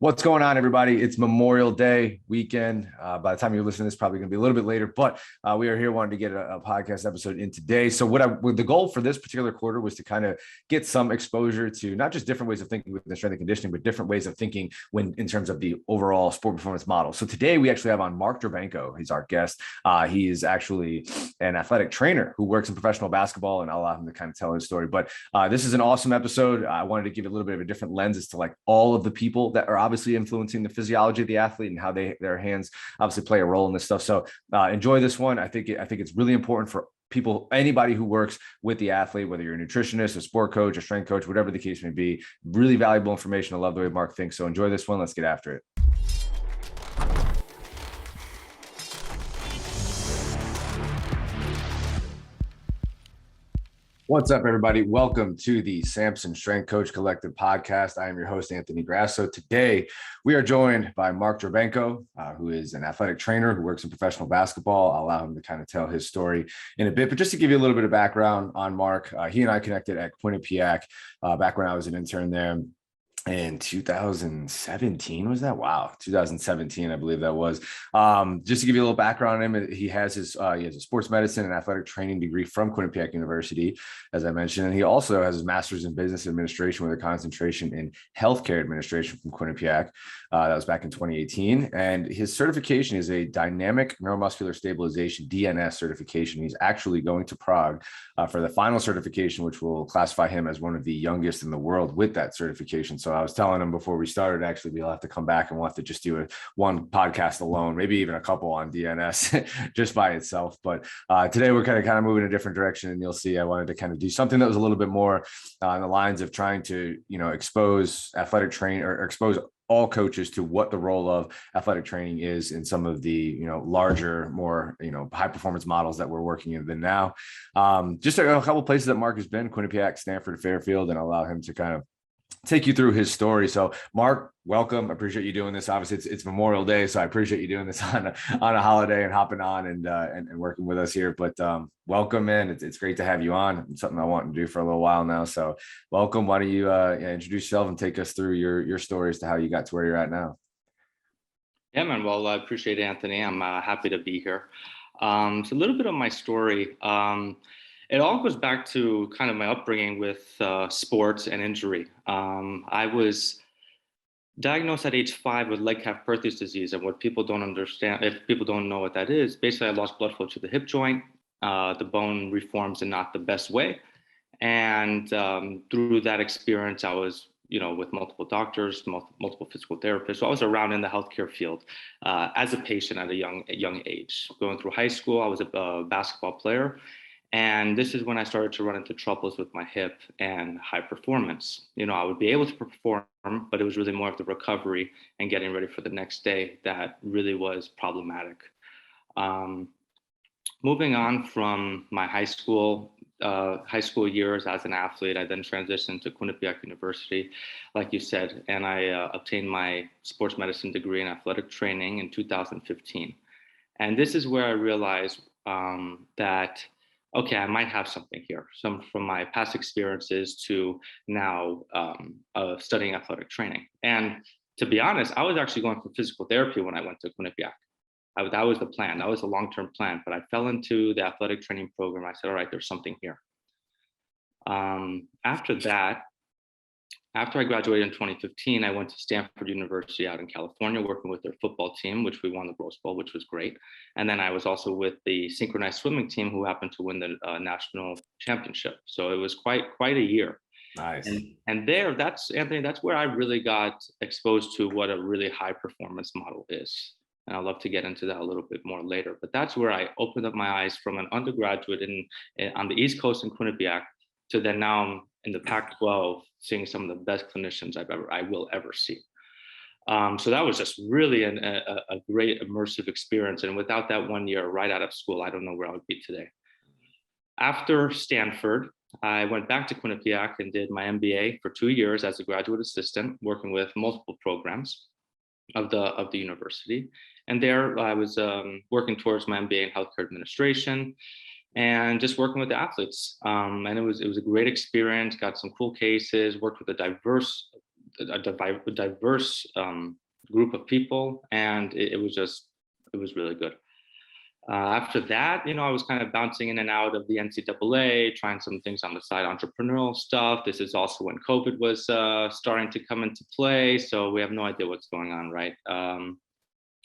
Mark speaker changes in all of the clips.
Speaker 1: What's going on, everybody? It's Memorial Day weekend. By the time you're listening, this is probably going to be a little bit later, but we are here wanting to get a podcast episode in today. So the goal for this particular quarter was to kind of get some exposure to not just different ways of thinking within strength and conditioning, but different ways of thinking when in terms of the overall sport performance model. So today we actually have on Marc Drobenko. He's our guest. He is actually an athletic trainer who works in professional basketball, and I'll allow him to kind of tell his story. But this is an awesome episode. I wanted to give a little bit of a different lens as to like all of the people that are obviously influencing the physiology of the athlete and how their hands obviously play a role in this stuff. So enjoy this one. I think it's really important for people, anybody who works with the athlete, whether you're a nutritionist, a sport coach, a strength coach, whatever the case may be. Really valuable information. I love the way Marc thinks. So enjoy this one. Let's get after it. What's up, everybody? Welcome to the Samson Strength Coach Collective podcast. I am your host, Anthony Grasso. Today, we are joined by Marc Drobenko, who is an athletic trainer who works in professional basketball. I'll allow him to kind of tell his story in a bit, but just to give you a little bit of background on Marc, he and I connected at Quinnipiac back when I was an intern there. In 2017, was that? Wow, 2017, I believe that was. Just to give you a little background on him, he has a sports medicine and athletic training degree from Quinnipiac University, as I mentioned, and he also has his master's in business administration with a concentration in healthcare administration from Quinnipiac. That was back in 2018, and his certification is a dynamic neuromuscular stabilization (DNS) certification. He's actually going to Prague for the final certification, which will classify him as one of the youngest in the world with that certification. So I was telling him before we started, actually, we'll have to come back and we'll have to just do one podcast alone, maybe even a couple on DNS just by itself. But today we're kind of moving in a different direction, and you'll see I wanted to kind of do something that was a little bit more on the lines of trying to, expose athletic training or expose all coaches to what the role of athletic training is in some of the, larger, more, high performance models that we're working in than now. Just a couple of places that Marc has been: Quinnipiac, Stanford, Fairfield, and allow him to kind of take you through his story. So Marc, welcome. I appreciate you doing this. Obviously it's Memorial Day, so I appreciate you doing this on a holiday and hopping on and working with us here. But welcome in. It's great to have you on. It's something I want to do for a little while now. So welcome. Why don't you introduce yourself and take us through your story as to how you got to where you're at now?
Speaker 2: Yeah, man. Well, I appreciate it, Anthony. I'm happy to be here. So a little bit of my story. It all goes back to kind of my upbringing with sports and injury. I was diagnosed at age 5 with Legg-Calvé-Perthes disease. And what people don't understand, if people don't know what that is, basically I lost blood flow to the hip joint. The bone reforms in not the best way. And through that experience, I was, with multiple doctors, multiple physical therapists. So I was around in the healthcare field as a patient at a young age. Going through high school, I was a basketball player. And this is when I started to run into troubles with my hip and high performance. I would be able to perform, but it was really more of the recovery and getting ready for the next day that really was problematic. Moving on from my high school years as an athlete, I then transitioned to Quinnipiac University, like you said, and I obtained my sports medicine degree in athletic training in 2015. And this is where I realized that okay, I might have something here. Some from my past experiences to now studying athletic training. And to be honest, I was actually going for physical therapy when I went to Quinnipiac. That was the plan. That was the long-term plan. But I fell into the athletic training program. I said, all right, there's something here. After I graduated in 2015, I went to Stanford University out in California, working with their football team, which we won the Rose Bowl, which was great. And then I was also with the synchronized swimming team, who happened to win the national championship. So it was quite a year.
Speaker 1: Nice.
Speaker 2: And there, that's where I really got exposed to what a really high performance model is. And I'd love to get into that a little bit more later. But that's where I opened up my eyes from an undergraduate on the East Coast in Quinnipiac to then now I'm in the Pac-12, seeing some of the best clinicians I will ever see. So that was just really a great immersive experience. And without that 1 year right out of school, I don't know where I would be today. After Stanford, I went back to Quinnipiac and did my MBA for 2 years as a graduate assistant, working with multiple programs of the university. And there I was working towards my MBA in healthcare administration, and just working with the athletes. And it was a great experience, got some cool cases, worked with a diverse a diverse group of people, and it was really good. After that, I was kind of bouncing in and out of the NCAA, trying some things on the side, entrepreneurial stuff. This is also when COVID was starting to come into play, so we have no idea what's going on, right?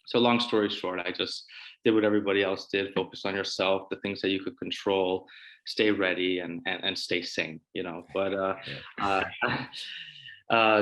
Speaker 2: So long story short, I just did what everybody else did: focus on yourself, the things that you could control, stay ready, and stay sane, But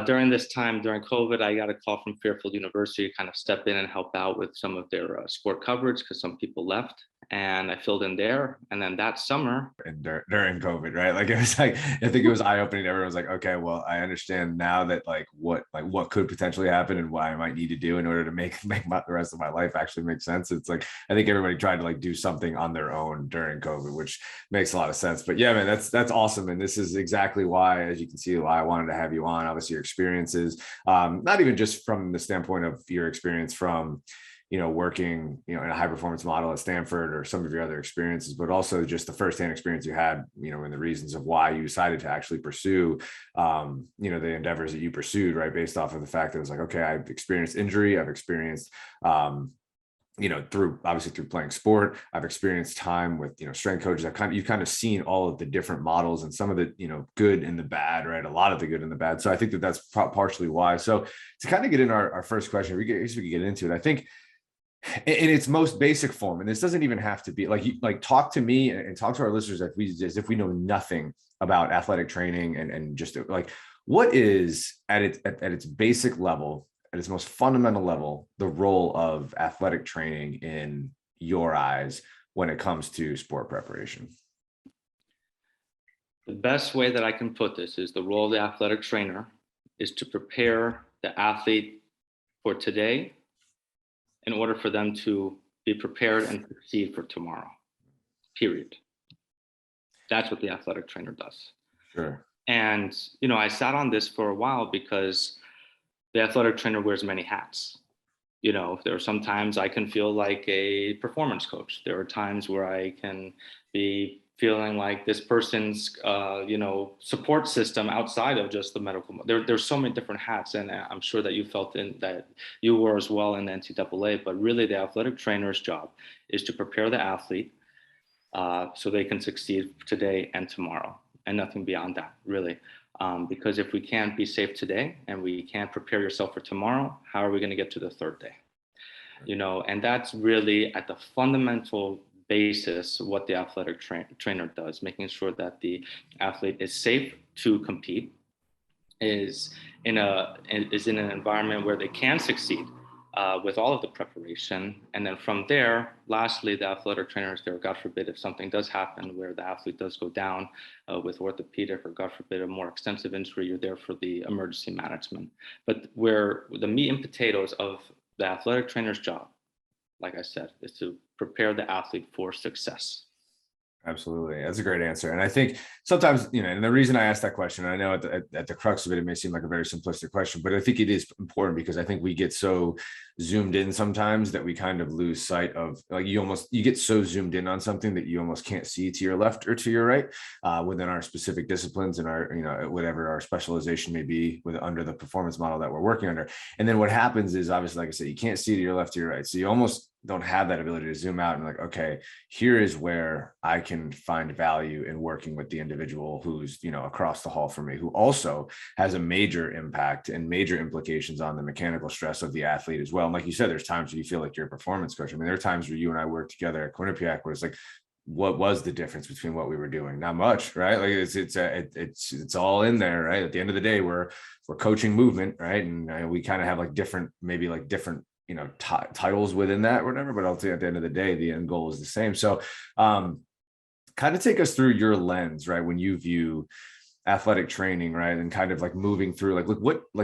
Speaker 2: during this time, during COVID, I got a call from Fairfield University to kind of step in and help out with some of their sport coverage because some people left, and I filled in there. And then that summer,
Speaker 1: and during COVID, right? Like, it was like, I think it was eye-opening. Everyone was like, okay, well, I understand now that what could potentially happen and what I might need to do in order to make the rest of my life actually make sense. It's like, I think everybody tried to do something on their own during COVID, which makes a lot of sense. But yeah, man, that's awesome. And this is exactly why, as you can see, why I wanted to have you on. Obviously your experiences, not even just from the standpoint of your experience from working, in a high performance model at Stanford or some of your other experiences, but also just the firsthand experience you had, and the reasons of why you decided to actually pursue, the endeavors that you pursued, right? Based off of the fact that it was like, okay, I've experienced injury, I've experienced, through playing sport, I've experienced time with, strength coaches. You've kind of seen all of the different models and some of the, good and the bad, right? A lot of the good and the bad. So I think that's partially why. So to kind of get in our first question, we could get into it. I think in its most basic form, and this doesn't even have to be talk to me and talk to our listeners as if we know nothing about athletic training and just what is at its basic level, at its most fundamental level, the role of athletic training in your eyes when it comes to sport preparation?
Speaker 2: The best way that I can put this is the role of the athletic trainer is to prepare the athlete for today in order for them to be prepared and succeed for tomorrow, period. That's what the athletic trainer does.
Speaker 1: Sure.
Speaker 2: And, I sat on this for a while because the athletic trainer wears many hats. There are some times I can feel like a performance coach. There are times where I can be feeling like this person's, support system outside of just the medical. There's so many different hats, and I'm sure that you felt that you were as well in the NCAA. But really, the athletic trainer's job is to prepare the athlete so they can succeed today and tomorrow, and nothing beyond that, really. Because if we can't be safe today and we can't prepare yourself for tomorrow, how are we going to get to the third day? And that's really at the fundamental basis what the athletic trainer does, making sure that the athlete is safe to compete, is in an environment where they can succeed with all of the preparation. And then from there, lastly, the athletic trainer is there, God forbid, if something does happen where the athlete does go down with orthopedic or, God forbid, a more extensive injury, you're there for the emergency management. But where the meat and potatoes of the athletic trainer's job, like I said, is to prepare the athlete for success.
Speaker 1: Absolutely. That's a great answer. And I think sometimes, and the reason I asked that question, I know at the crux of it, it may seem like a very simplistic question, but I think it is important because I think we get so zoomed in sometimes that we kind of lose sight of, you get so zoomed in on something that you almost can't see to your left or to your right within our specific disciplines and our, whatever our specialization may be under the performance model that we're working under. And then what happens is, obviously, like I said, you can't see to your left or your right. So you almost don't have that ability to zoom out and okay, here is where I can find value in working with the individual who's, across the hall from me, who also has a major impact and major implications on the mechanical stress of the athlete as well. And like you said, there's times where you feel like you're a performance coach. I mean, there are times where you and I worked together at Quinnipiac where it's what was the difference between what we were doing? Not much, right? It's all in there, right? At the end of the day, we're coaching movement, right? And we kind of have different titles within that or whatever, but ultimately at the end of the day, the end goal is the same. So kind of take us through your lens, right? When you view athletic training, right? And kind of moving through,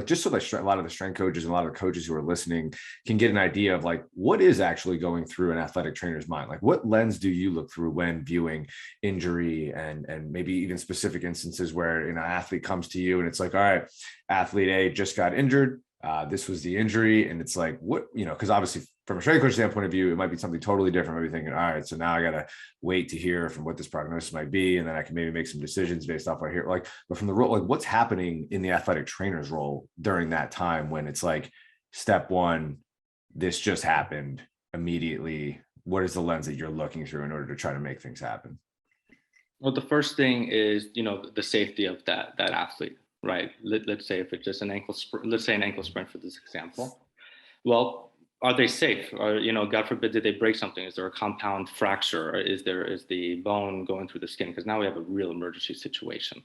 Speaker 1: just so that a lot of the strength coaches and a lot of the coaches who are listening can get an idea of what is actually going through an athletic trainer's mind? What lens do you look through when viewing injury and maybe even specific instances where an athlete comes to you and it's all right, athlete A just got injured. this was the injury. And it's like, what, because obviously from a strength coach standpoint of view, it might be something totally different. Maybe thinking, all right, so now I got to wait to hear from what this prognosis might be. And then I can maybe make some decisions based off what I hear. Like, but from the role, like what's happening in the athletic trainer's role during that time when it's like step one, this just happened immediately. What is the lens that you're looking through in order to try to make things happen?
Speaker 2: Well, the first thing is, the safety of that athlete, right? Let's say if it's just an ankle sprain, let's say an ankle sprain for this example. Well, are they safe? Or, God forbid, did they break something? Is there a compound fracture? Or is the bone going through the skin? Because now we have a real emergency situation,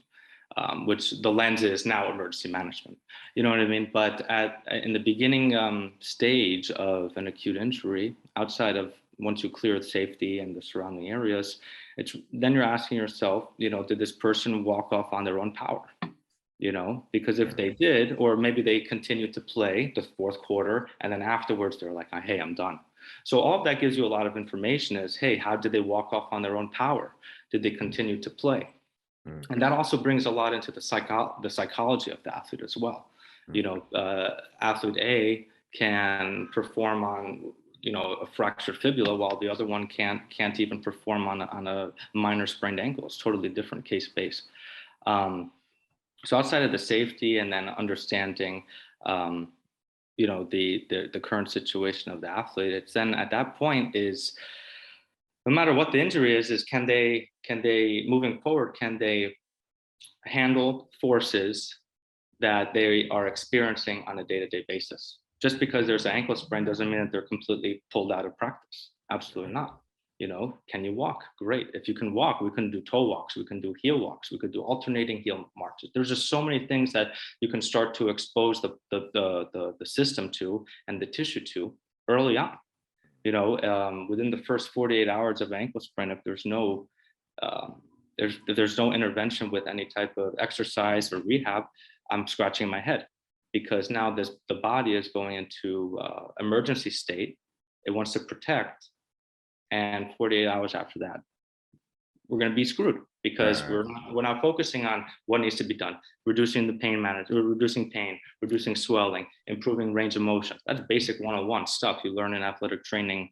Speaker 2: which the lens is now emergency management. You know what I mean? But in the beginning stage of an acute injury, outside of once you clear the safety and the surrounding areas, then you're asking yourself, did this person walk off on their own power? Because if they did, or maybe they continued to play the fourth quarter, and then afterwards they're like, hey, I'm done. So all of that gives you a lot of information is, hey, how did they walk off on their own power? Did they continue to play? And that also brings a lot into the psychology of the athlete as well. Athlete A can perform on a fractured fibula, while the other one can't even perform on a minor sprained ankle. It's totally different case base. So outside of the safety and then understanding, the current situation of the athlete, it's then at that point is, no matter what the injury is can they moving forward, can they handle forces that they are experiencing on a day-to-day basis? Just because there's an ankle sprain doesn't mean that they're completely pulled out of practice. Absolutely not. Can you walk? Great. If you can walk, we can do toe walks, we can do heel walks, we could do alternating heel marches. There's just so many things that you can start to expose the system to and the tissue to early on. Within the first 48 hours of ankle sprain, if there's no intervention with any type of exercise or rehab, I'm scratching my head, because now the body is going into emergency state. It wants to protect. And 48 hours after that, we're going to be screwed, because we're not focusing on what needs to be done. Reducing the pain management, reducing pain, reducing swelling, improving range of motion. That's basic 101 stuff you learn in athletic training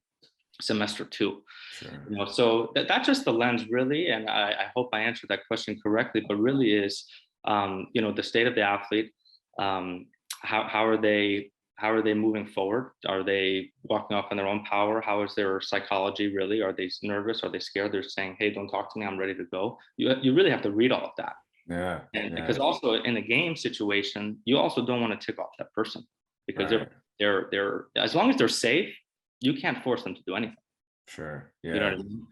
Speaker 2: semester 2.
Speaker 1: Sure.
Speaker 2: So that's just the lens, really. And I hope I answered that question correctly, but really is, the state of the athlete. How are they moving forward? Are they walking off on their own power? How is their psychology really? Are they nervous? Are they scared? They're saying, hey, don't talk to me, I'm ready to go. You really have to read all of that. Because also in a game situation, you also don't want to tick off that person, because they're as long as they're safe, you can't force them to do anything.
Speaker 1: Sure. Yeah.
Speaker 2: You know what I mean?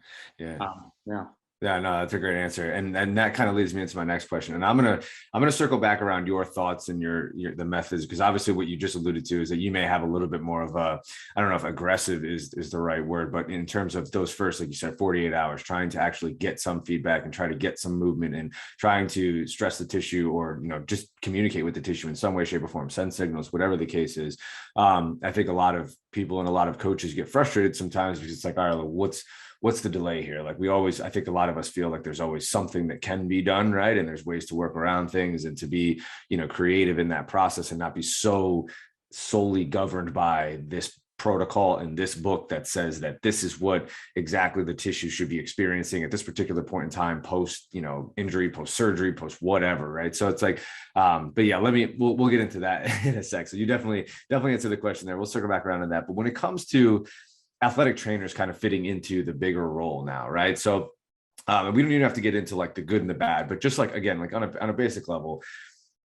Speaker 1: Yeah. Yeah, no, that's a great answer. And that kind of leads me into my next question. And I'm gonna circle back around your thoughts and the methods, because obviously what you just alluded to is that you may have a little bit more of a, I don't know if aggressive is the right word, but in terms of those first, like you said, 48 hours, trying to actually get some feedback and try to get some movement and trying to stress the tissue, or just communicate with the tissue in some way, shape, or form, send signals, whatever the case is. I think a lot of people and a lot of coaches get frustrated sometimes, because it's like, all right, what's the delay here? Like I think a lot of us feel like there's always something that can be done, right? And there's ways to work around things and to be, creative in that process and not be so solely governed by this protocol in this book that says that this is what exactly the tissue should be experiencing at this particular point in time, post, injury, post surgery, post whatever. Right. So it's like, but yeah, we'll get into that in a sec. So you definitely answer the question there. We'll circle back around to that. But when it comes to athletic trainers kind of fitting into the bigger role now, right? So we don't even have to get into like the good and the bad, but just like, again, like on a basic level,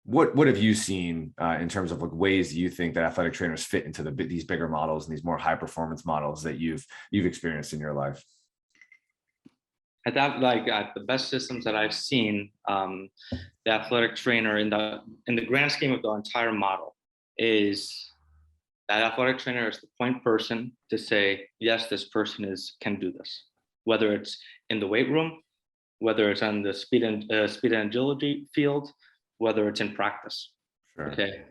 Speaker 1: what have you seen in terms of like ways you think that athletic trainers fit into these bigger models and these more high performance models that you've experienced in your life?
Speaker 2: At the best systems that I've seen, the athletic trainer in the grand scheme of the entire model is that athletic trainer is the point person to say, yes, this person can do this, whether it's in the weight room, whether it's on the speed and agility field, whether it's in practice. Sure. Okay,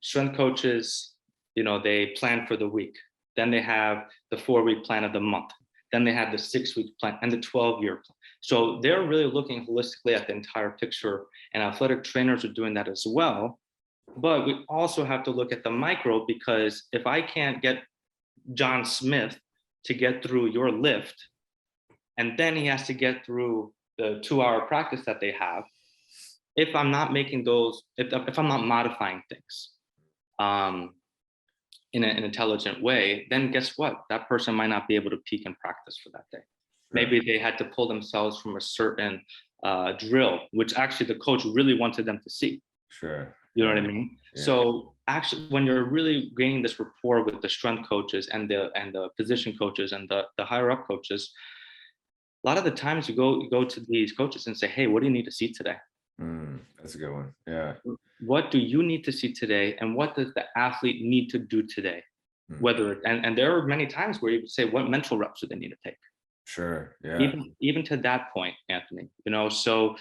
Speaker 2: strength coaches, they plan for the week. Then they have the 4-week plan of the month. Then they have the 6-week plan and the 12-year plan. So they're really looking holistically at the entire picture, and athletic trainers are doing that as well. But we also have to look at the micro, because if I can't get John Smith to get through your lift, and then he has to get through the 2-hour practice that they have, if I'm not making those, if I'm not modifying things in an intelligent way, then guess what? That person might not be able to peak in practice for that day. Maybe they had to pull themselves from a certain drill, which actually the coach really wanted them to see.
Speaker 1: Sure.
Speaker 2: You know what I mean?
Speaker 1: Yeah.
Speaker 2: So actually, when you're really gaining this rapport with the strength coaches and the position coaches and the higher up coaches, a lot of the times you go to these coaches and say, hey, what do you need to see today?
Speaker 1: That's a good one. Yeah.
Speaker 2: What do you need to see today? And what does the athlete need to do today? Whether, and there are many times where you would say, what mental reps do they need to take?
Speaker 1: Sure. Yeah.
Speaker 2: Even to that point, Anthony, so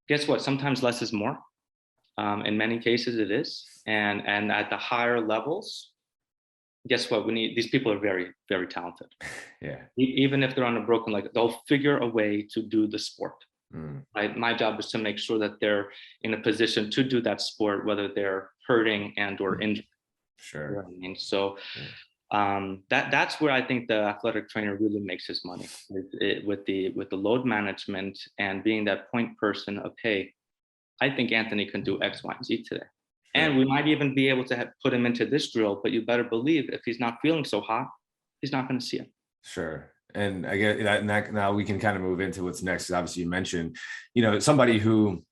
Speaker 2: guess what? Sometimes less is more. In many cases it is. And at the higher levels, guess what? These people are very, very talented.
Speaker 1: Yeah.
Speaker 2: Even if they're on a broken leg, they'll figure a way to do the sport. Right? My job is to make sure that they're in a position to do that sport, whether they're hurting and or injured.
Speaker 1: Sure.
Speaker 2: You know what I mean? So that's where I think the athletic trainer really makes his money, with the load management and being that point person of, hey, I think Anthony can do X, Y, and Z today. Sure. And we might even be able to put him into this drill, but you better believe if he's not feeling so hot, he's not going to see it.
Speaker 1: Sure. And I get that, and that now we can kind of move into what's next. Obviously, you mentioned, somebody who,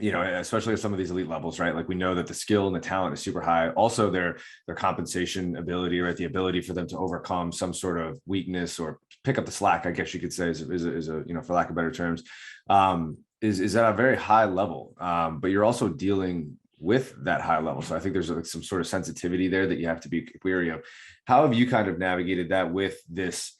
Speaker 1: especially at some of these elite levels, right? Like we know that the skill and the talent is super high. Also, their compensation ability, right? The ability for them to overcome some sort of weakness or pick up the slack, I guess you could say, is a for lack of better terms, is at a very high level. But you're also dealing with that high level. So I think there's like some sort of sensitivity there that you have to be wary of. How have you kind of navigated that with this?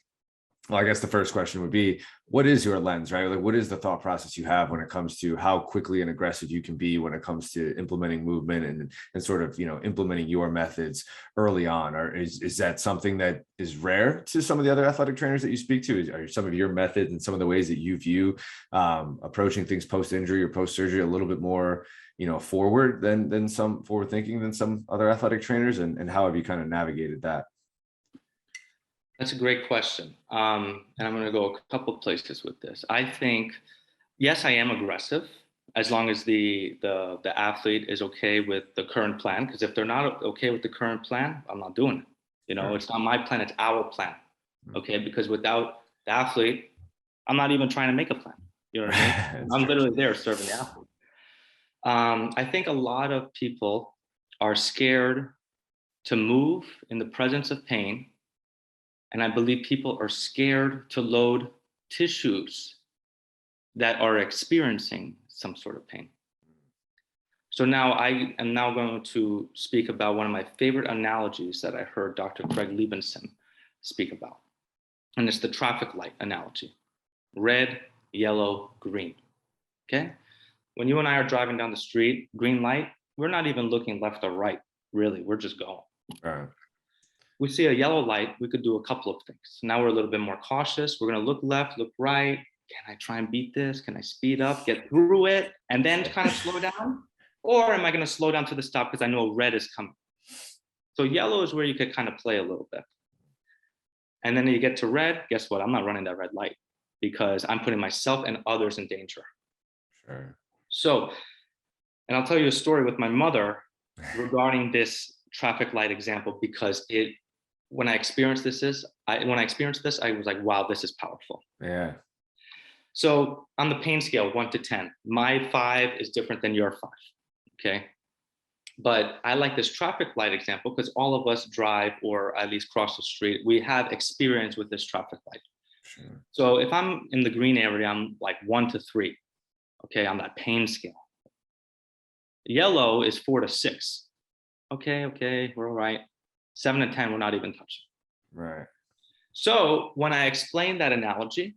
Speaker 1: Well, I guess the first question would be, what is your lens, right? Like, what is the thought process you have when it comes to how quickly and aggressive you can be when it comes to implementing movement and sort of, implementing your methods early on? Or is that something that is rare to some of the other athletic trainers that you speak to? Are some of your methods and some of the ways that you view approaching things post-injury or post-surgery a little bit more, forward than some forward thinking than some other athletic trainers? And how have you kind of navigated that?
Speaker 2: That's a great question. And I'm going to go a couple places with this. I think, yes, I am aggressive as long as the athlete is okay with the current plan. Because if they're not okay with the current plan, I'm not doing it. Sure. It's not my plan, it's our plan. Okay. Because without the athlete, I'm not even trying to make a plan. You know what I mean? I'm literally there serving the athlete. I think a lot of people are scared to move in the presence of pain. And I believe people are scared to load tissues that are experiencing some sort of pain. So now I am now going to speak about one of my favorite analogies that I heard Dr. Craig Liebenson speak about. And it's the traffic light analogy. Red, yellow, green. Okay? When you and I are driving down the street, green light, we're not even looking left or right, really. We're just going.
Speaker 1: Right.
Speaker 2: We see a yellow light, we could do a couple of things. Now we're a little bit more cautious. We're going to look left, look right. Can I try and beat this? Can I speed up, get through it, and then kind of slow down? Or am I going to slow down to the stop because I know red is coming? So yellow is where you could kind of play a little bit. And then you get to red, guess what? I'm not running that red light because I'm putting myself and others in danger.
Speaker 1: Sure.
Speaker 2: So, and I'll tell you a story with my mother regarding this traffic light example, because when I experienced this, I was like, wow, this is powerful.
Speaker 1: Yeah.
Speaker 2: So on the pain scale, 1 to 10, my 5 is different than your 5. Okay. But I like this traffic light example because all of us drive or at least cross the street. We have experience with this traffic light.
Speaker 1: Sure.
Speaker 2: So if I'm in the green area, I'm like 1 to 3. Okay. On that pain scale. Yellow is 4 to 6. Okay, we're all right. 7 to 10, we're not even touching.
Speaker 1: Right.
Speaker 2: So when I explain that analogy,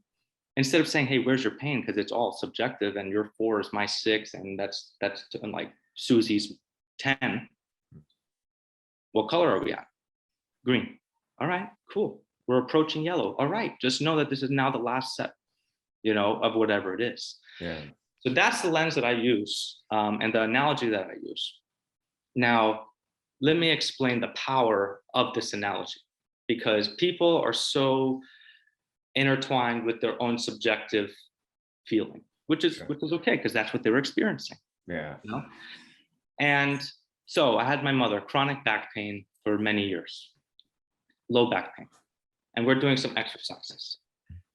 Speaker 2: instead of saying, hey, where's your pain? Because it's all subjective and your 4 is my 6 and that's like Susie's 10. What color are we at? Green. All right, cool. We're approaching yellow. All right, just know that this is now the last set, of whatever it is.
Speaker 1: Yeah.
Speaker 2: So that's the lens that I use and the analogy that I use. Now, let me explain the power of this analogy, because people are so intertwined with their own subjective feeling, which is okay, because that's what they were experiencing.
Speaker 1: Yeah.
Speaker 2: You know? And so I had my mother, chronic back pain for many years, low back pain. And we're doing some exercises.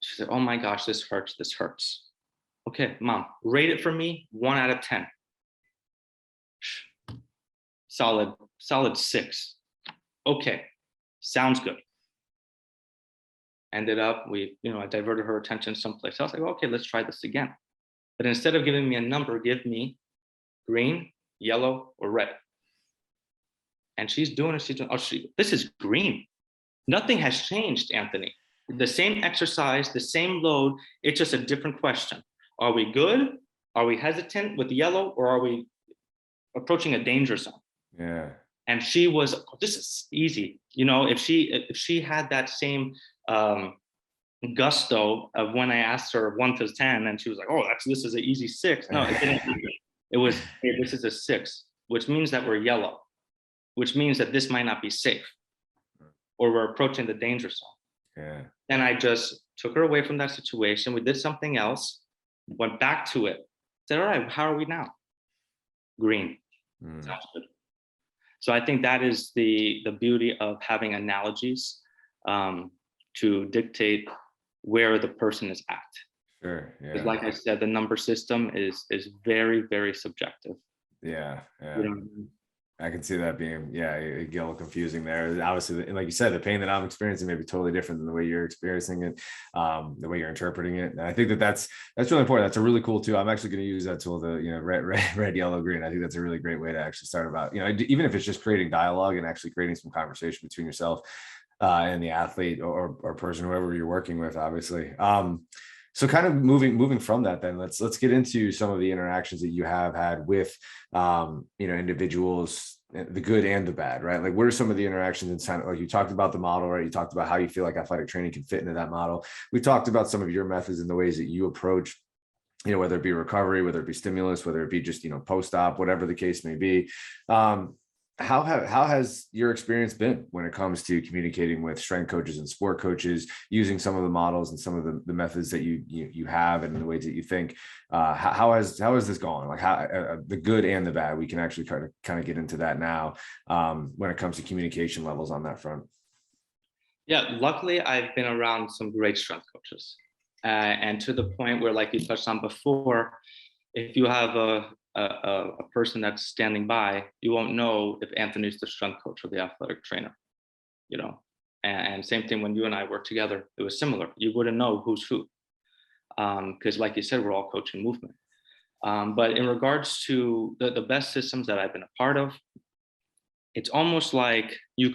Speaker 2: She said, oh my gosh, this hurts, this hurts. Okay, mom, rate it for me, 1 out of 10. Solid 6. Okay, sounds good. Ended up, I diverted her attention someplace else. I go, okay, let's try this again. But instead of giving me a number, give me green, yellow, or red. And she's doing it. This is green. Nothing has changed, Anthony. The same exercise, the same load. It's just a different question. Are we good? Are we hesitant with yellow, or are we approaching a danger zone?
Speaker 1: Yeah.
Speaker 2: And she was, this is easy. If she had that same gusto of when I asked her 1 to 10, and she was like, oh, this is an easy 6. No, it didn't. It was, hey, this is a 6, which means that we're yellow, which means that this might not be safe, or we're approaching the danger zone.
Speaker 1: Yeah.
Speaker 2: And I just took her away from that situation. We did something else, went back to it, said, all right, how are we now? Green. Sounds good. So I think that is the beauty of having analogies to dictate where the person is at.
Speaker 1: Sure. Yeah.
Speaker 2: Because like I said, the number system is very, very subjective.
Speaker 1: Yeah. Yeah. I can see that being, a little confusing there. Obviously, like you said, the pain that I'm experiencing may be totally different than the way you're experiencing it, the way you're interpreting it. And I think that's really important. That's a really cool tool. I'm actually going to use that tool, the red, yellow, green. I think that's a really great way to actually start about, even if it's just creating dialogue and actually creating some conversation between yourself and the athlete or person, whoever you're working with, obviously. So kind of moving from that, then let's get into some of the interactions that you have had with, individuals, the good and the bad, right? Like, what are some of the interactions inside? Like, you talked about the model, right? You talked about how you feel like athletic training can fit into that model. We talked about some of your methods and the ways that you approach, whether it be recovery, whether it be stimulus, whether it be just, post-op, whatever the case may be. How has your experience been when it comes to communicating with strength coaches and sport coaches, using some of the models and some of the methods that you have and the ways that you think? How has this gone? Like, how the good and the bad? We can actually kind of get into that now when it comes to communication levels on that front.
Speaker 2: Yeah, luckily I've been around some great strength coaches, and to the point where, like you touched on before, if you have a person that's standing by, you won't know if Anthony's the strength coach or the athletic trainer, and same thing when you and I worked together, it was similar. You wouldn't know who's who, because like you said, we're all coaching movement. But in regards to the best systems that I've been a part of, it's almost like you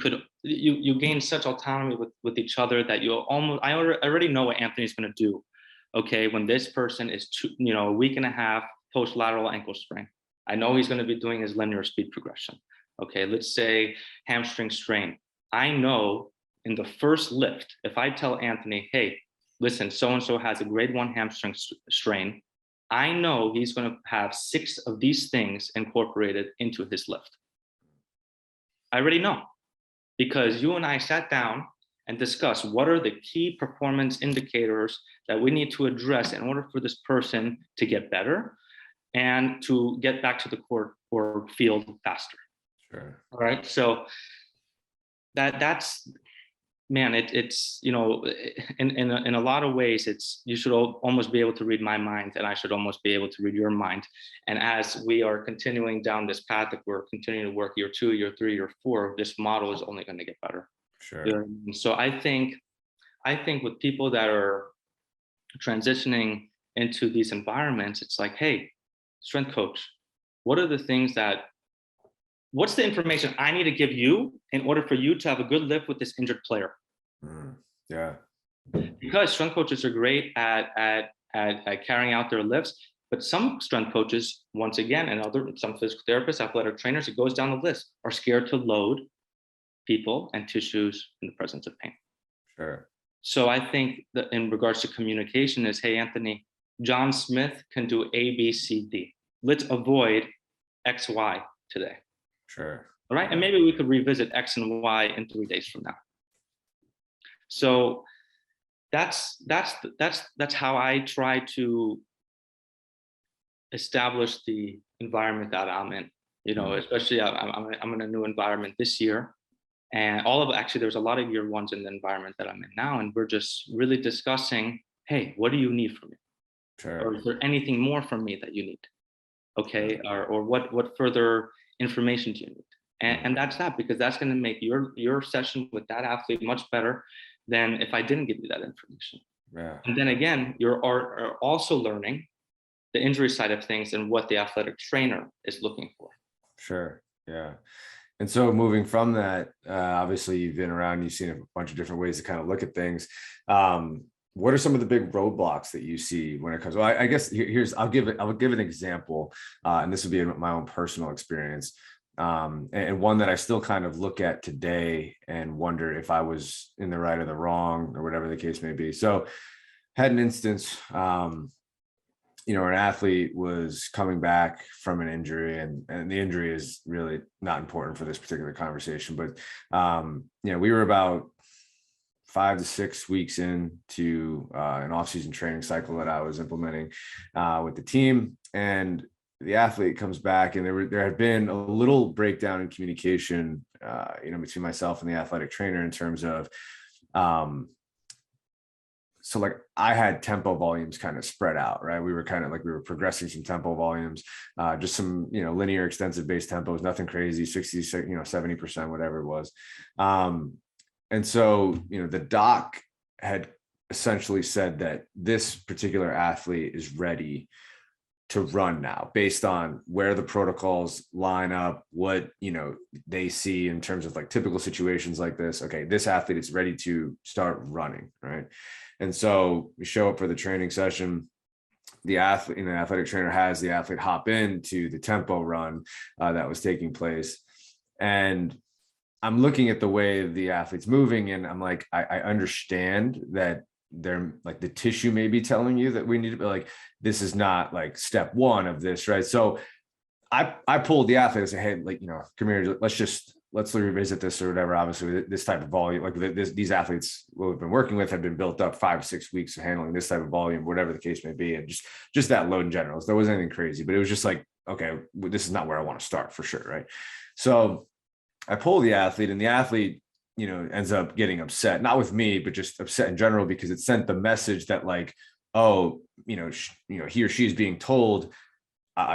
Speaker 2: gain such autonomy with each other that I already know what Anthony's going to do. Okay, when this person is a week and a half post-lateral ankle sprain, I know he's going to be doing his linear speed progression. Okay, let's say hamstring strain. I know in the first lift, if I tell Anthony, hey, listen, so-and-so has a grade 1 hamstring strain, I know he's going to have 6 of these things incorporated into his lift. I already know, because you and I sat down and discussed what are the key performance indicators that we need to address in order for this person to get better and to get back to the court or field faster.
Speaker 1: Sure.
Speaker 2: All right. So that's, man, it's, in a lot of ways, you should almost be able to read my mind, and I should almost be able to read your mind. And as we are continuing down this path, if we're continuing to work year 2, year 3, year 4, this model is only going to get better.
Speaker 1: Sure.
Speaker 2: So I think with people that are transitioning into these environments, it's like, hey, strength coach, what's the information I need to give you in order for you to have a good lift with this injured player?
Speaker 1: Yeah.
Speaker 2: Because strength coaches are great at carrying out their lifts, but some strength coaches, once again, and some physical therapists, athletic trainers, it goes down the list, are scared to load people and tissues in the presence of pain.
Speaker 1: Sure.
Speaker 2: So I think that in regards to communication is, hey, Anthony, John Smith can do A, B, C, D. Let's avoid X, Y today.
Speaker 1: Sure.
Speaker 2: All right. And maybe we could revisit X and Y in 3 days from now. So that's how I try to establish the environment that I'm in. Especially I'm in a new environment this year, and actually there's a lot of year ones in the environment that I'm in now, and we're just really discussing, hey, what do you need from me?
Speaker 1: Sure.
Speaker 2: Or is there anything more from me that you need? Okay, or what further information do you need? And that's that, because that's going to make your session with that athlete much better than if I didn't give you that information.
Speaker 1: Yeah.
Speaker 2: And then again, you're also learning the injury side of things and what the athletic trainer is looking for.
Speaker 1: Sure. Yeah. And so moving from that, obviously you've been around, you've seen a bunch of different ways to kind of look at things. What are some of the big roadblocks that you see when it comes? Well, I guess I'll give an example, and this would be my own personal experience, and one that I still kind of look at today and wonder if I was in the right or the wrong or whatever the case may be. So, had an instance, an athlete was coming back from an injury, and the injury is really not important for this particular conversation, but we were about 5 to 6 weeks into an off-season training cycle that I was implementing with the team, and the athlete comes back, and there had been a little breakdown in communication, between myself and the athletic trainer in terms of, so like I had tempo volumes kind of spread out, right? We were progressing some tempo volumes, just some, linear extensive base tempos, nothing crazy, 60, 70%, whatever it was. And so, the doc had essentially said that this particular athlete is ready to run now based on where the protocols line up, what, they see in terms of like typical situations like this. Okay, this athlete is ready to start running, right? And so we show up for the training session. The athlete, the athletic trainer has the athlete hop into the tempo run that was taking place. And I'm looking at the way the athlete's moving, and I'm like, I understand that they're like the tissue may be telling you that we need to be like, this is not like step one of this, right? So I pulled the athlete and said, hey, like, come here, let's revisit this or whatever. Obviously, this type of volume, like these athletes we've been working with have been built up 5 to 6 weeks of handling this type of volume, whatever the case may be, and just that load in general. So there wasn't anything crazy, but it was just like, okay, this is not where I want to start for sure, right? So I pull the athlete, and the athlete, ends up getting upset, not with me, but just upset in general, because it sent the message that like, oh, he or she is being told,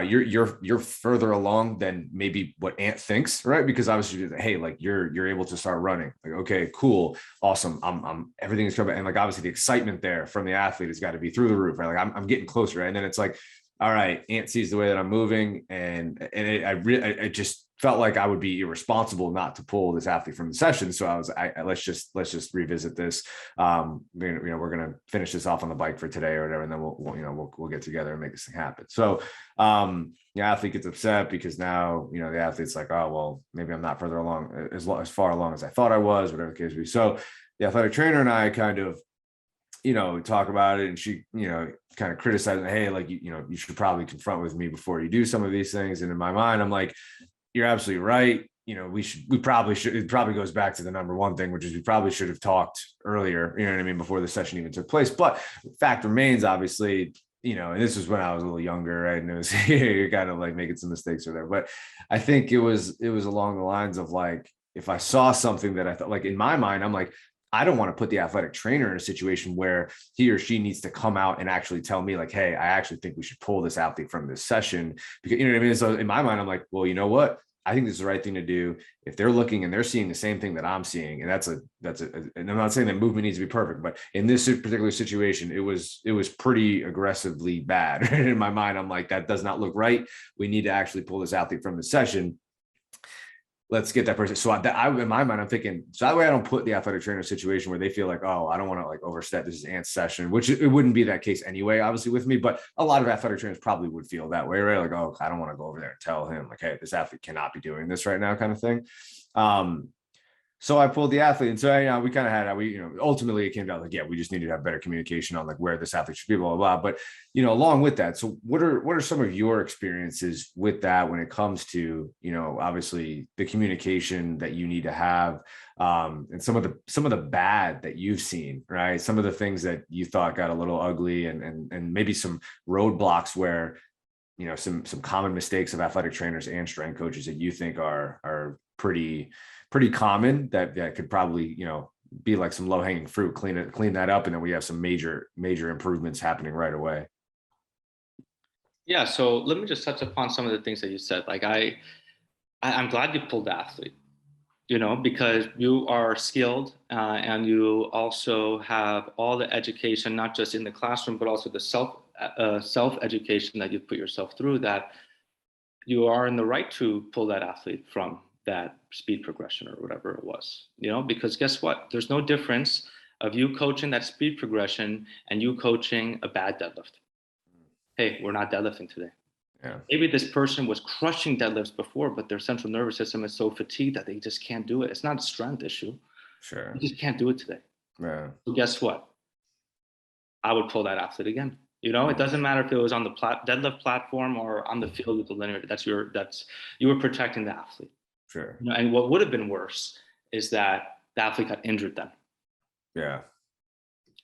Speaker 1: you're further along than maybe what Ant thinks, right? Because obviously, hey, like you're able to start running. Like, okay, cool, awesome. I'm everything's coming, and like obviously the excitement there from the athlete has got to be through the roof, right? Like I'm getting closer, right? And then it's like, all right, Ant sees the way that I'm moving, and I just felt like I would be irresponsible not to pull this athlete from the session. So let's just revisit this. We're gonna finish this off on the bike for today or whatever, and then we'll get together and make this thing happen. So the athlete gets upset because now the athlete's like, oh well, maybe I'm not further along as far along as I thought I was, whatever the case be. So the athletic trainer and I kind of talk about it, and she kind of criticizing, hey, like you should probably confront with me before you do some of these things. And in my mind, I'm like, you're absolutely right. We probably should. It probably goes back to the number one thing, which is we probably should have talked earlier, you know what I mean, before the session even took place. But fact remains, obviously, and this was when I was a little younger, right? And it was you're kind of like making some mistakes or there. But I think it was along the lines of like, if I saw something that I thought, like in my mind, I'm like, I don't want to put the athletic trainer in a situation where he or she needs to come out and actually tell me like, hey, I actually think we should pull this athlete from this session, because you know what I mean? So in my mind, I'm like, well, you know what? I think this is the right thing to do. If they're looking and they're seeing the same thing that I'm seeing, and and I'm not saying that movement needs to be perfect, but in this particular situation, it was pretty aggressively bad. In my mind, I'm like, that does not look right. We need to actually pull this athlete from the session. Let's get that person. So in my mind, I'm thinking, so that way I don't put the athletic trainer in a situation where they feel like, oh, I don't want to like overstep. This is Ant's session, which it wouldn't be that case anyway, obviously with me, but a lot of athletic trainers probably would feel that way, right? Like, oh, I don't want to go over there and tell him like, hey, this athlete cannot be doing this right now kind of thing. So I pulled the athlete, and so we kind of had ultimately it came down like, yeah, we just needed to have better communication on like where this athlete should be, blah blah blah. But along with that, so what are some of your experiences with that when it comes to obviously the communication that you need to have, and some of the bad that you've seen, right? Some of the things that you thought got a little ugly, and maybe some roadblocks where some common mistakes of athletic trainers and strength coaches that you think are pretty common that could probably be like some low-hanging fruit, clean that up, and then we have some major improvements happening right away.
Speaker 2: Yeah, so let me just touch upon some of the things that you said. Like I'm glad you pulled the athlete, because you are skilled, and you also have all the education, not just in the classroom, but also the self education that you put yourself through, that you are in the right to pull that athlete from that speed progression or whatever it was, because guess what? There's no difference of you coaching that speed progression and you coaching a bad deadlift. Hey, we're not deadlifting today.
Speaker 1: Yeah.
Speaker 2: Maybe this person was crushing deadlifts before, but their central nervous system is so fatigued that they just can't do it. It's not a strength issue.
Speaker 1: Sure.
Speaker 2: You just can't do it today.
Speaker 1: Yeah.
Speaker 2: So guess what? I would pull that athlete again. It doesn't matter if it was on the deadlift platform or on the field with the linear. You were protecting the athlete.
Speaker 1: Sure.
Speaker 2: And what would have been worse is that the athlete got injured then.
Speaker 1: Yeah.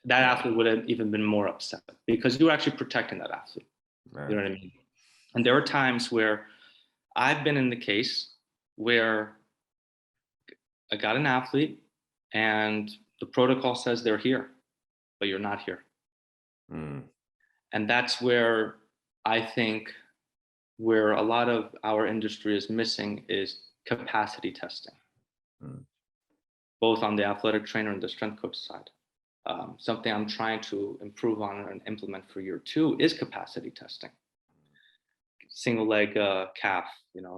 Speaker 2: That athlete would have even been more upset because you were actually protecting that athlete.
Speaker 1: Right.
Speaker 2: You know what I mean? And there are times where I've been in the case where I got an athlete and the protocol says they're here, but you're not here. And that's where I think where a lot of our industry is missing is capacity testing, both on the athletic trainer and the strength coach side. Something I'm trying to improve on and implement for year 2 is capacity testing. Single leg calf,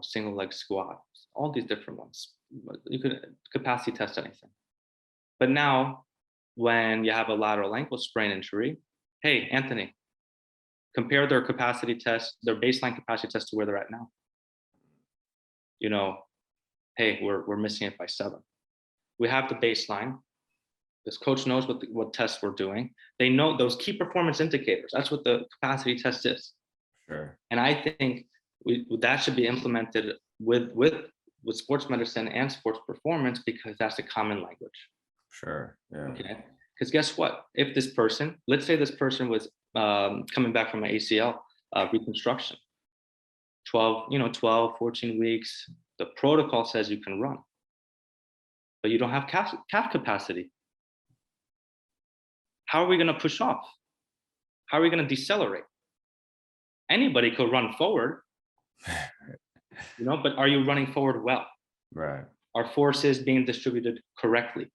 Speaker 2: single leg squat, all these different ones. You could capacity test anything. But now, when you have a lateral ankle sprain injury, hey, Anthony, compare their capacity test, their baseline capacity test to where they're at now. Hey, we're missing it by 7. We have the baseline. This coach knows what tests we're doing. They know those key performance indicators. That's what the capacity test is.
Speaker 1: Sure.
Speaker 2: And I think that should be implemented with sports medicine and sports performance because that's a common language.
Speaker 1: Sure. Yeah.
Speaker 2: Okay. Because guess what? If this person, let's say this person was coming back from an ACL reconstruction, 12, 14 weeks, the protocol says you can run, but you don't have calf capacity. How are we going to push off? How are we going to decelerate? Anybody could run forward, but are you running forward well?
Speaker 1: Right.
Speaker 2: Are forces being distributed correctly?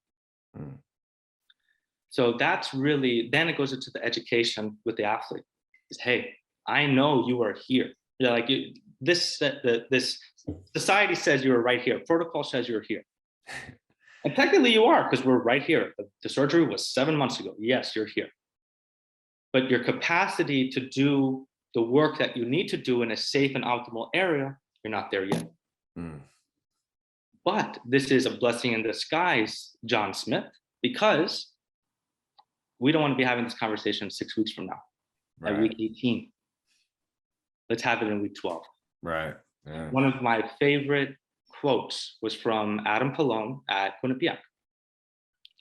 Speaker 2: So that's really, then it goes into the education with the athlete. Is, hey, I know you are here. This society says you are right here. Protocol says you're here. And technically you are, because we're right here. The surgery was 7 months ago. Yes, you're here. But your capacity to do the work that you need to do in a safe and optimal area, you're not there yet. But this is a blessing in disguise, John Smith, because we don't want to be having this conversation 6 weeks from now, at week 18. Let's have it in week 12.
Speaker 1: Right. Yeah.
Speaker 2: One of my favorite quotes was from Adam Pallone at Quinnipiac.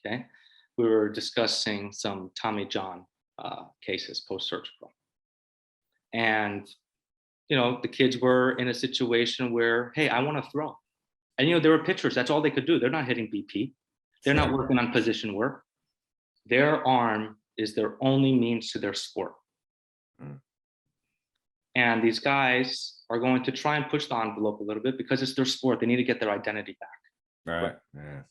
Speaker 2: Okay. We were discussing some Tommy John cases post-surgical. And, the kids were in a situation where, hey, I want to throw. And, there were pitchers. That's all they could do. They're not hitting BP. They're not working on position work. Their arm is their only means to their sport. And these guys are going to try and push the envelope a little bit because it's their sport. They need to get their identity back.
Speaker 1: Right. Yeah.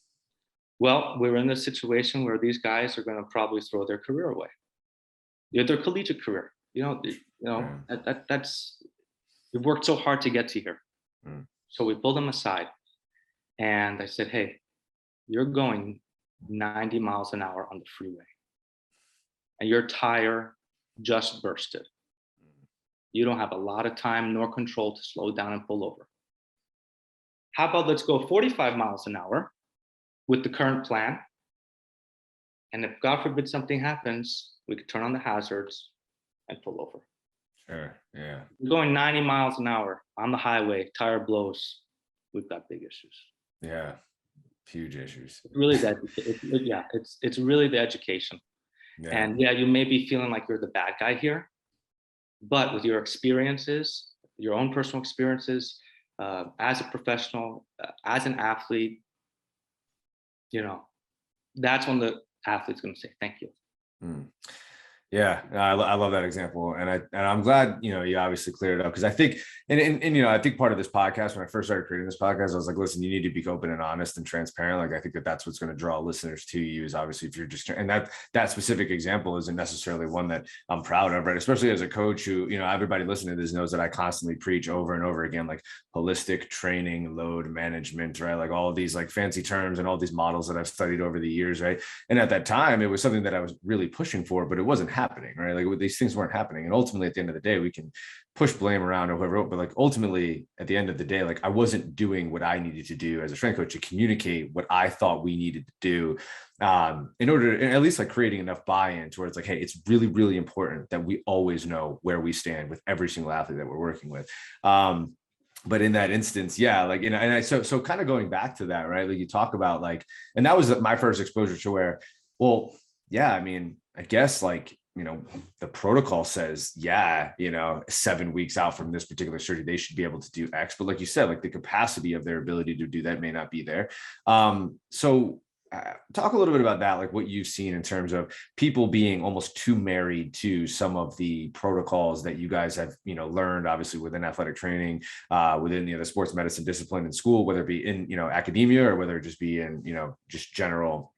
Speaker 2: Well, we're in this situation where these guys are going to probably throw their career away. Their collegiate career. That's we've worked so hard to get to here. So we pulled them aside, and I said, "Hey, you're going 90 miles an hour on the freeway, and your tire just bursted. You don't have a lot of time nor control to slow down and pull over. How about let's go 45 miles an hour, with the current plan. And if God forbid something happens, we could turn on the hazards and pull over.
Speaker 1: Sure. Yeah.
Speaker 2: We're going 90 miles an hour on the highway, tire blows. We've got big issues.
Speaker 1: Yeah. Huge issues.
Speaker 2: Really, it's really the education.
Speaker 1: Yeah.
Speaker 2: And yeah, you may be feeling like you're the bad guy here, but with your experiences, your own personal experiences, as a professional, as an athlete, that's when the athlete's going to say thank you.
Speaker 1: Mm. Yeah, I love that example, and I'm glad you obviously cleared it up, because I think and I think part of this podcast, when I first started creating this podcast, I was like, listen, you need to be open and honest and transparent. Like, I think that's what's going to draw listeners to you, is obviously if you're just, and that specific example isn't necessarily one that I'm proud of, right? Especially as a coach who, everybody listening to this knows that I constantly preach over and over again, like holistic training, load management, right? Like all of these like fancy terms and all these models that I've studied over the years, right? And at that time, it was something that I was really pushing for, but it wasn't happening, right? Like these things weren't happening. And ultimately, at the end of the day, we can push blame around or whoever, but like ultimately at the end of the day, like I wasn't doing what I needed to do as a strength coach to communicate what I thought we needed to do, in order to, at least like creating enough buy-in towards like, hey, it's really, really important that we always know where we stand with every single athlete that we're working with. But in that instance, yeah, like, so kind of going back to that, right? Like you talk about like, and that was my first exposure to where, well, yeah, I mean, I guess like, the protocol says, 7 weeks out from this particular surgery, they should be able to do X. But like you said, like the capacity of their ability to do that may not be there. So talk a little bit about that, like what you've seen in terms of people being almost too married to some of the protocols that you guys have, learned, obviously within athletic training, within the sports medicine discipline in school, whether it be in, academia, or whether it just be in, just general,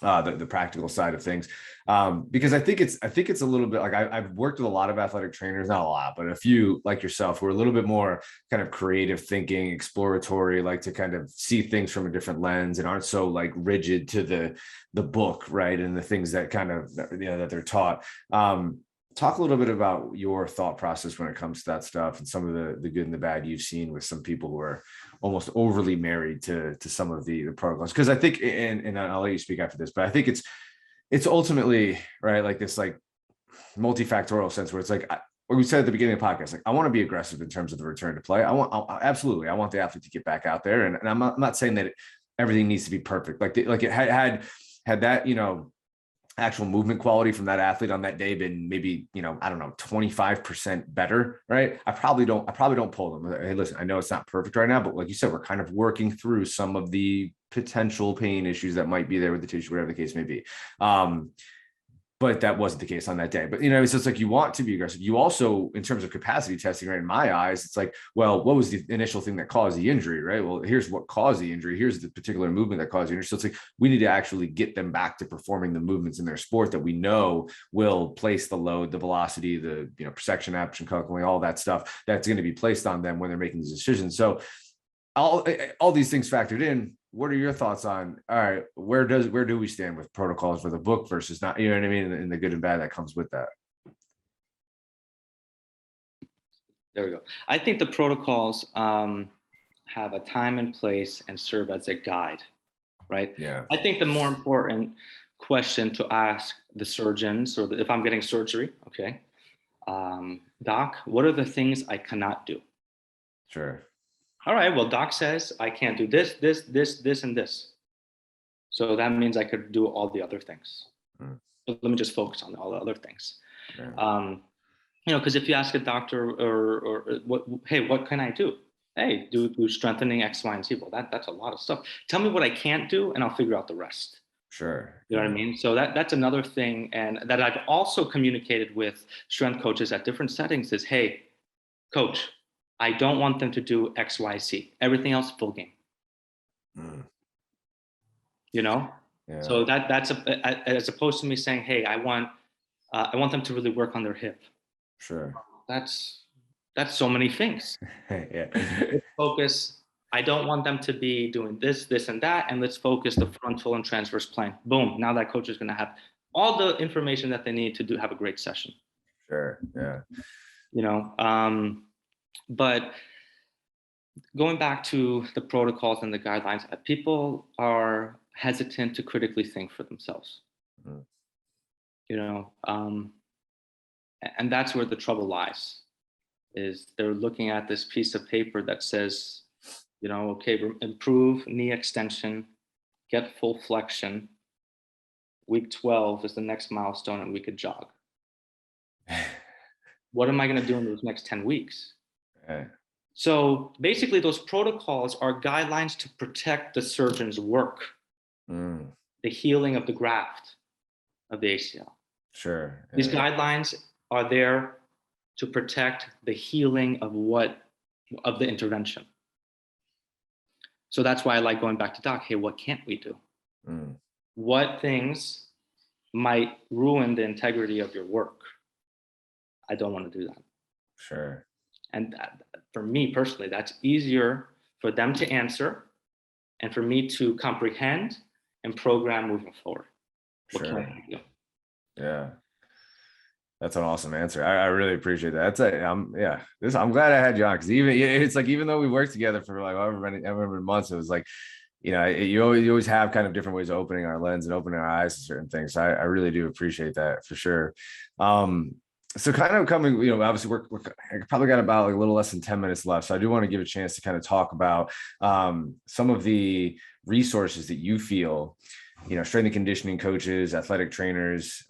Speaker 1: the practical side of things, because I think it's a little bit like I've worked with a lot of athletic trainers, not a lot, but a few like yourself, who are a little bit more kind of creative thinking, exploratory, like to kind of see things from a different lens and aren't so like rigid to the book, right? And the things that kind of that they're taught. Talk a little bit about your thought process when it comes to that stuff, and some of the good and the bad you've seen with some people who are almost overly married to some of the protocols. Because I think, and I'll let you speak after this, but I think it's ultimately, right, like this like multifactorial sense where it's like, what we said at the beginning of the podcast, like I want to be aggressive in terms of the return to play. I want the athlete to get back out there, and I'm not saying that everything needs to be perfect. Like it had that actual movement quality from that athlete on that day been maybe 25% better, right? I probably don't pull them. Hey, listen, I know it's not perfect right now, but like you said, we're kind of working through some of the potential pain issues that might be there with the tissue, whatever the case may be. But that wasn't the case on that day. But, it's just like, you want to be aggressive. You also, in terms of capacity testing, right, in my eyes, it's like, well, what was the initial thing that caused the injury, right? Well, here's what caused the injury. Here's the particular movement that caused the injury. So it's like, we need to actually get them back to performing the movements in their sport that we know will place the load, the velocity, the, prosection, aption, coupling, all that stuff that's going to be placed on them when they're making these decisions. So all these things factored in, what are your thoughts on, all right, where do we stand with protocols for the book versus not, you know what I mean? And the good and bad that comes with that.
Speaker 2: There we go. I think the protocols have a time and place and serve as a guide, right?
Speaker 1: Yeah.
Speaker 2: I think the more important question to ask the surgeons, or if I'm getting surgery, okay, doc, what are the things I cannot do?
Speaker 1: Sure.
Speaker 2: All right, well, doc says I can't do this, and this. So that means I could do all the other things. But let me just focus on all the other things. Yeah. Because if you ask a doctor or what can I do? Hey, do strengthening X, Y, and Z. Well, that's a lot of stuff. Tell me what I can't do, and I'll figure out the rest.
Speaker 1: Sure.
Speaker 2: You know what I mean? So that's another thing, and that I've also communicated with strength coaches at different settings is, hey, coach, I don't want them to do X, Y, Z. Everything else, full game. Yeah. So that's as opposed to me saying, hey, I want them to really work on their hip.
Speaker 1: Sure.
Speaker 2: That's so many things.
Speaker 1: Yeah.
Speaker 2: Let's focus. I don't want them to be doing this, and that, and let's focus the frontal and transverse plane. Boom. Now that coach is going to have all the information that they need to have a great session.
Speaker 1: Sure. Yeah.
Speaker 2: But going back to the protocols and the guidelines, people hesitant to critically think for themselves.
Speaker 1: Mm.
Speaker 2: You know, and that's where the trouble lies. Is they're looking at this piece of paper that says, you know, okay, improve knee extension, get full flexion. Week 12 is the next milestone, and we could jog. What am I going to do in those next 10 weeks?
Speaker 1: Right.
Speaker 2: So basically, those protocols are guidelines to protect the surgeon's work, the healing of the graft of the ACL.
Speaker 1: Sure.
Speaker 2: These guidelines are there to protect the healing of the intervention. So that's why I like going back to doc. Hey, what can't we do? What things might ruin the integrity of your work? I don't want to do that.
Speaker 1: Sure.
Speaker 2: And for me personally, that's easier for them to answer and for me to comprehend and program moving forward. What
Speaker 1: Sure.
Speaker 2: can I do?
Speaker 1: Yeah. That's an awesome answer. I really appreciate that. I'm glad I had you on, because even though we worked together for like however many months, it was like, you always have kind of different ways of opening our lens and opening our eyes to certain things. So I really do appreciate that for sure. So kind of coming, obviously we're probably got about like a little less than 10 minutes left. So I do want to give a chance to kind of talk about some of the resources that you feel, strength and conditioning coaches, athletic trainers,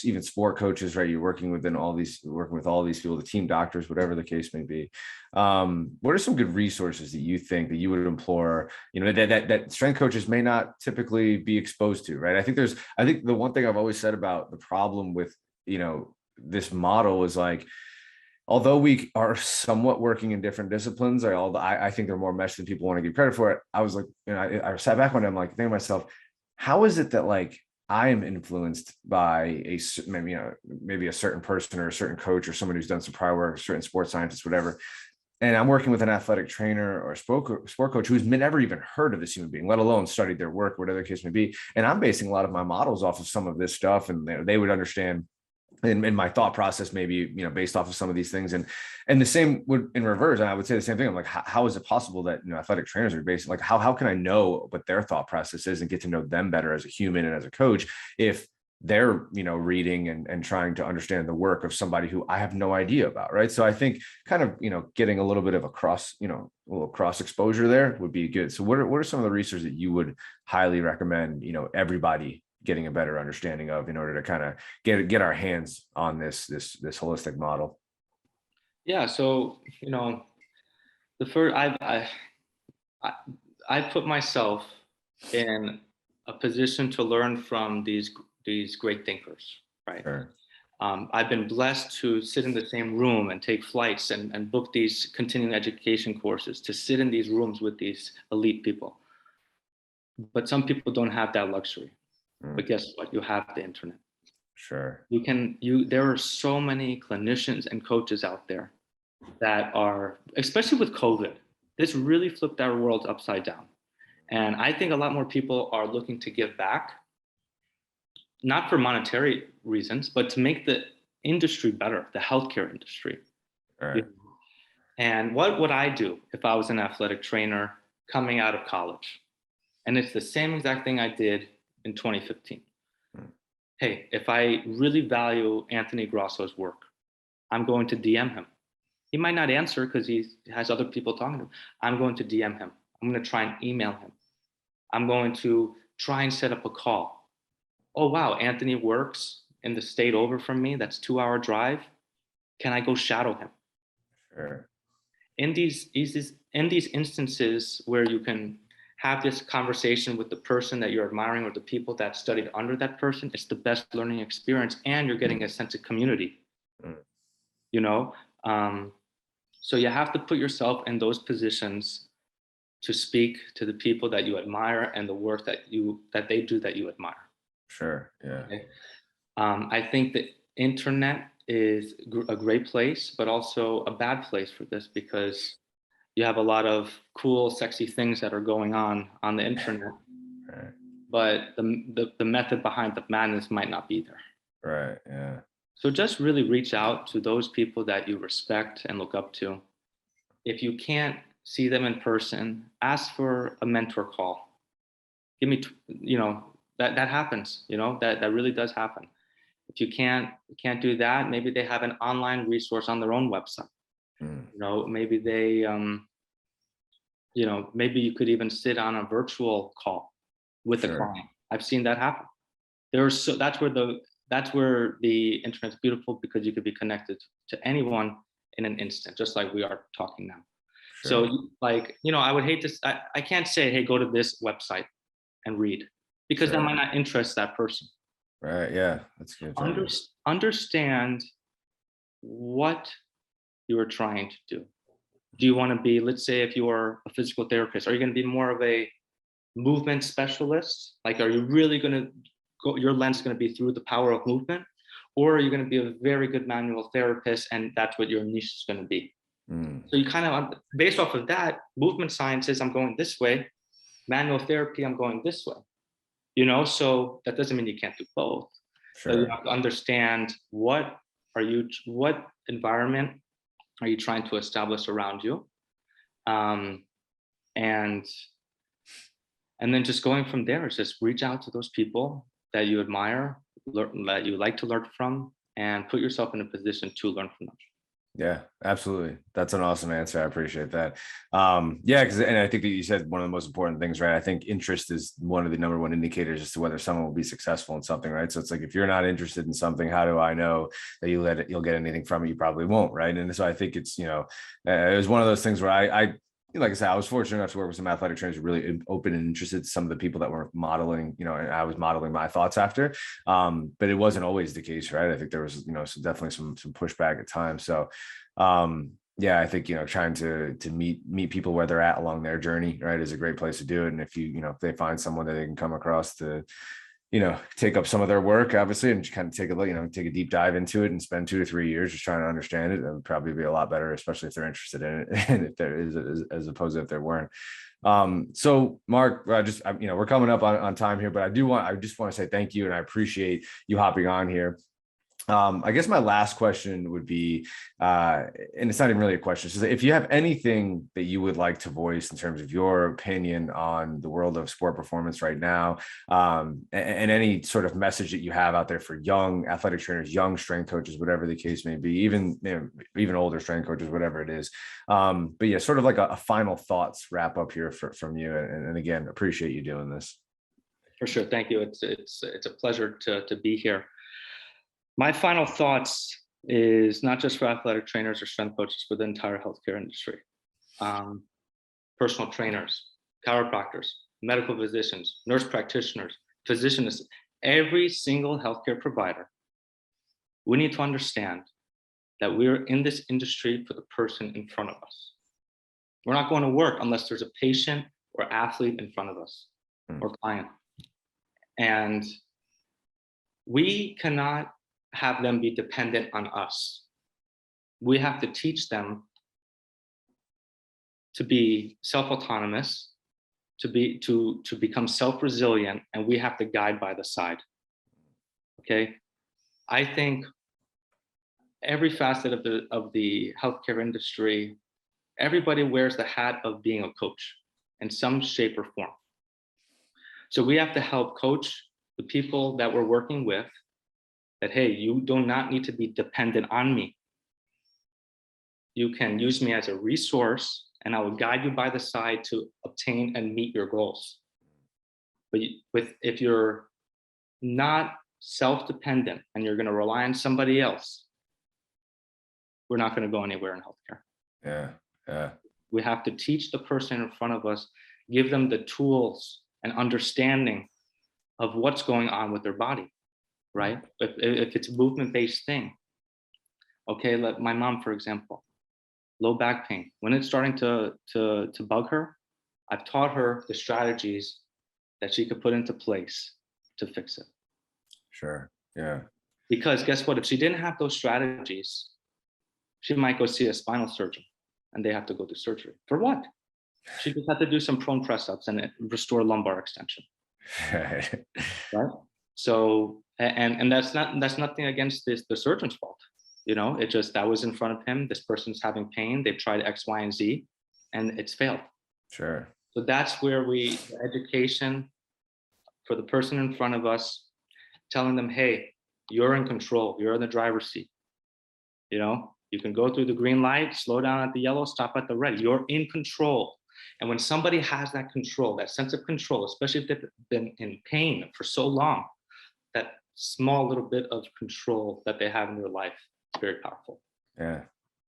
Speaker 1: even sport coaches, right? You're working with all these people, the team doctors, whatever the case may be. What are some good resources that you think that you would implore, that strength coaches may not typically be exposed to, right? I think the one thing I've always said about the problem with, this model is like, although we are somewhat working in different disciplines, I think they're more meshed than people want to give credit for it. I was like, I sat back one day, I'm like, thinking to myself, how is it that like I am influenced by maybe a certain person or a certain coach or someone who's done some prior work, a certain sports scientist, whatever, and I'm working with an athletic trainer or a sport coach who's never even heard of this human being, let alone studied their work, whatever the case may be, and I'm basing a lot of my models off of some of this stuff, and they would understand in my thought process, maybe, based off of some of these things, and the same would in reverse. And I would say the same thing. I'm like, how is it possible that, athletic trainers are based, like, how can I know what their thought process is and get to know them better as a human and as a coach if they're, reading and trying to understand the work of somebody who I have no idea about. Right. So I think kind of, getting a little bit of a little cross exposure there would be good. So what are some of the resources that you would highly recommend, everybody getting a better understanding of in order to kind of get our hands on this holistic model?
Speaker 2: Yeah. So, the first, I put myself in a position to learn from these great thinkers, right?
Speaker 1: Sure.
Speaker 2: I've been blessed to sit in the same room and take flights and book these continuing education courses, to sit in these rooms with these elite people. But some people don't have that luxury. But guess what? You have the internet.
Speaker 1: Sure.
Speaker 2: There are so many clinicians and coaches out there that are, especially with COVID, this really flipped our world upside down. And I think a lot more people are looking to give back, not for monetary reasons, but to make the industry better, the healthcare industry.
Speaker 1: Right.
Speaker 2: And what would I do if I was an athletic trainer coming out of college? And it's the same exact thing I did in 2015. Hey, if I really value Anthony Grasso's work, I'm going to DM him. He might not answer because he has other people talking to him. I'm going to DM him. I'm going to try and email him. I'm going to try and set up a call. Oh, wow, Anthony works in the state over from me. That's 2-hour drive. Can I go shadow him?
Speaker 1: Sure.
Speaker 2: In these instances where you can have this conversation with the person that you're admiring or the people that studied under that person, it's the best learning experience, and you're getting a sense of community. So you have to put yourself in those positions to speak to the people that you admire and the work that they do that you admire.
Speaker 1: Sure. Yeah.
Speaker 2: Okay? I think the internet is a great place, but also a bad place for this, because you have a lot of cool, sexy things that are going on the internet,
Speaker 1: Right.
Speaker 2: but the method behind the madness might not be there.
Speaker 1: Right. Yeah.
Speaker 2: So just really reach out to those people that you respect and look up to. If you can't see them in person, ask for a mentor call. give me, that happens, that really does happen. If you can't do that, maybe they have an online resource on their own website. Maybe they, maybe you could even sit on a virtual call with the
Speaker 1: Sure.
Speaker 2: client. I've seen that happen. That's where the internet's beautiful, because you could be connected to anyone in an instant, just like we are talking now.
Speaker 1: Sure.
Speaker 2: So I would hate to, I can't say, hey, go to this website and read, because that
Speaker 1: Sure.
Speaker 2: might not interest that person.
Speaker 1: Right. Yeah. That's good.
Speaker 2: Understand what you are trying to do. Do you want to be, let's say, if you are a physical therapist, are you going to be more of a movement specialist? Like, are you really going to go, your lens is going to be through the power of movement? Or are you going to be a very good manual therapist, and that's what your niche is going to be? So you kind of, based off of that, movement sciences, I'm going this way. Manual therapy, I'm going this way. So that doesn't mean you can't do both.
Speaker 1: Sure.
Speaker 2: But you have to understand what environment are you trying to establish around you, and then just going from there is just reach out to those people that you admire, that you like to learn from, and put yourself in a position to learn from them.
Speaker 1: Yeah, absolutely. That's an awesome answer. I appreciate that. Yeah, and I think that you said one of the most important things, right? I think interest is one of the number one indicators as to whether someone will be successful in something, right? So it's like, if you're not interested in something, how do I know that you'll get anything from it? You probably won't, right? And so I think it's, it was one of those things where I like I said, I was fortunate enough to work with some athletic trainers who were really open and interested in some of the people that were modeling, and I was modeling my thoughts after. But it wasn't always the case, right? I think there was, definitely some pushback at times. So yeah, I think, trying to meet people where they're at along their journey, right, is a great place to do it. And if if they find someone that they can come across to, take up some of their work, obviously, and just kind of take a deep dive into it and spend 2 to 3 years just trying to understand it, that would probably be a lot better, especially if they're interested in it, and if there is, as opposed to if they weren't. So Marc, we're coming up on time here, but I just want to say thank you, and I appreciate you hopping on here. I guess my last question would be, and it's not even really a question, it's just if you have anything that you would like to voice in terms of your opinion on the world of sport performance right now, and any sort of message that you have out there for young athletic trainers, young strength coaches, whatever the case may be, even older strength coaches, whatever it is. But yeah, sort of like a final thoughts wrap up here from you. And again, appreciate you doing this.
Speaker 2: For sure. Thank you. It's a pleasure to be here. My final thoughts is not just for athletic trainers or strength coaches, for the entire healthcare industry. Personal trainers, chiropractors, medical physicians, nurse practitioners, physicians, every single healthcare provider. We need to understand that we're in this industry for the person in front of us. We're not going to work unless there's a patient or athlete in front of us or client. And we cannot have them be dependent on us. We have to teach them to be self-autonomous, to become self-resilient, and we have to guide by the side. Okay, I think every facet of the healthcare industry, everybody wears the hat of being a coach in some shape or form. So we have to help coach the people that we're working with, that, hey, you do not need to be dependent on me. You can use me as a resource, and I will guide you by the side to obtain and meet your goals. But if you're not self-dependent and you're going to rely on somebody else, we're not going to go anywhere in healthcare.
Speaker 1: Yeah.
Speaker 2: We have to teach the person in front of us, give them the tools and understanding of what's going on with their body. Right? If it's a movement-based thing. Okay, like my mom, for example, low back pain. When it's starting to bug her, I've taught her the strategies that she could put into place to fix it.
Speaker 1: Sure. Yeah.
Speaker 2: Because guess what? If she didn't have those strategies, she might go see a spinal surgeon, and they have to go to surgery. For what? She just had to do some prone press-ups and restore lumbar extension. Right? So, and that's nothing against the surgeon's fault. It just, that was in front of him. This person's having pain. They've tried X, Y, and Z, and it's failed.
Speaker 1: Sure.
Speaker 2: So that's where education for the person in front of us, telling them, hey, you're in control. You're in the driver's seat. You know, you can go through the green light, slow down at the yellow, stop at the red. You're in control. And when somebody has that control, that sense of control, especially if they've been in pain for so long, that small little bit of control that they have in their life is very powerful.
Speaker 1: Yeah,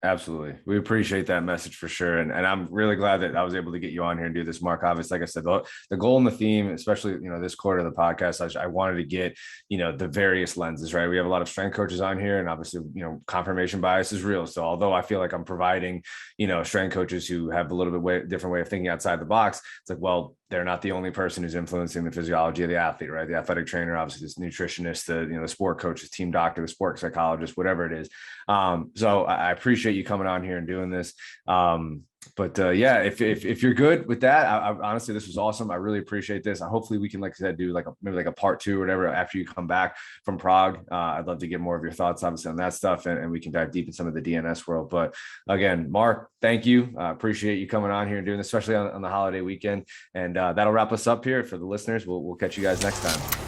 Speaker 1: absolutely. We appreciate that message for sure. And I'm really glad that I was able to get you on here and do this, Marc. Obviously, like I said, the goal and the theme, especially, you know, this quarter of the podcast, I wanted to get, you know, the various lenses, right? We have a lot of strength coaches on here, and obviously, you know, confirmation bias is real. So although I feel like I'm providing, you know, strength coaches who have a little bit different way of thinking outside the box, it's like, well, they're not the only person who's influencing the physiology of the athlete, right? The athletic trainer, obviously this nutritionist, the sport coach, the team doctor, the sport psychologist, whatever it is. So I appreciate you coming on here and doing this. Yeah, if you're good with that, I honestly, this was awesome. I really appreciate this. Hopefully we can, like I said, do maybe a part 2 or whatever after you come back from Prague. I'd love to get more of your thoughts, obviously, on that stuff, and we can dive deep in some of the DNS world. But again, Marc, thank you. I appreciate you coming on here and doing this, especially on the holiday weekend. And that'll wrap us up here for the listeners. We'll catch you guys next time.